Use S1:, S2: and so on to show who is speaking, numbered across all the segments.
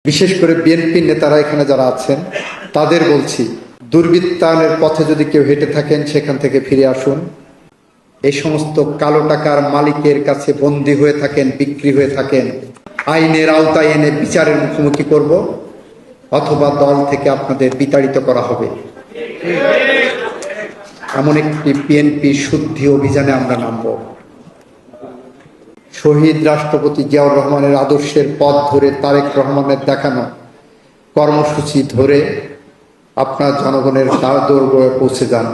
S1: বিশেষ করে বিএনপি নেতারা এখানে যারা আছেন তাদের বলছি, দুর্বৃত্তায়নের পথে যদি কেউ হেঁটে থাকেন সেখান থেকে ফিরে আসুন। এই সমস্ত কালো টাকার মালিকের কাছে বন্দী হয়ে থাকেন, বিক্রি হয়ে থাকেন, আইনের আওতায় এনে বিচারের মুখোমুখি করব, অথবা দল থেকে আপনাদের বিতাড়িত করা হবে। এমন একটি বিএনপি শুদ্ধি অভিযানে আমরা নামব। শহীদ রাষ্ট্রপতি জিয়াউর রহমানের আদর্শের পথ ধরে তারেক রহমানের দেখানো কর্মসূচি ধরে আপনার জনগণের দৌড়ে পৌঁছে যান।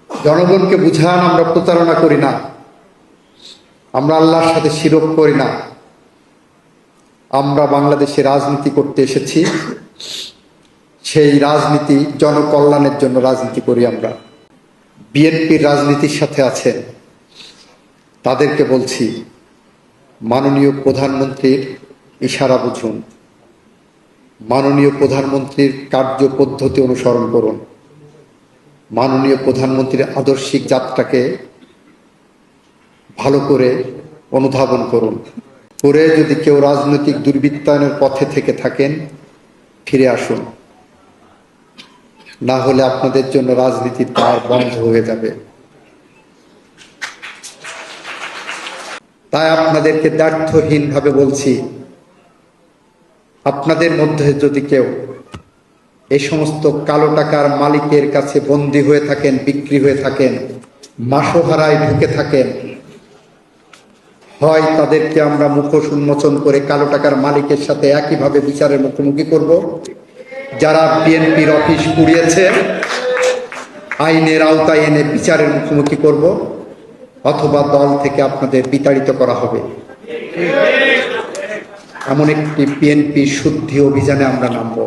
S1: জনগণকে বুঝান আমরা প্রতারণা করি না, আমরা আল্লাহর সাথে শিরক করি না। আমরা বাংলাদেশে রাজনীতি করতে এসেছি, সেই রাজনীতি জনকল্যাণের জন্য রাজনীতি করি। আমরা বিএনপির রাজনীতির সাথে আছেন তাদেরকে বলছি, মাননীয় প্রধানমন্ত্রীর ইশারা বুঝুন, মাননীয় প্রধানমন্ত্রীর কার্য পদ্ধতি অনুসরণ করুন, মাননীয় প্রধানমন্ত্রীর আদর্শিক যাত্রাকে ভালো করে অনুধাবন করুন। করে যদি কেউ রাজনৈতিক দুর্বৃত্তায়নের পথে থেকে থাকেন ফিরে আসুন, না হলে আপনাদের জন্য রাজনীতির দ্বার বন্ধ হয়ে যাবে। তাই আপনাদেরকে দ্ব্যর্থহীনভাবে বলছি, আপনাদের মধ্যে যদি কেউ এই সমস্ত কালো টাকার মালিকের কাছে বন্দী হয়ে থাকেন, বিক্রি হয়ে থাকেন, মাসোহারায় ঢুকে থাকেন, হয় তাদেরকে আমরা মুখোশ উন্মোচন করে কালো টাকার মালিকের সাথে একইভাবে বিচারের মুখোমুখি করব, যারা বিএনপির অফিস পুড়িয়েছে আইনের আওতায় এনে বিচারের মুখোমুখি করব, অথবা দল থেকে আপনাদের বিতাড়িত করা হবে। এমন একটি বিএনপি শুদ্ধি অভিযানে আমরা নামব।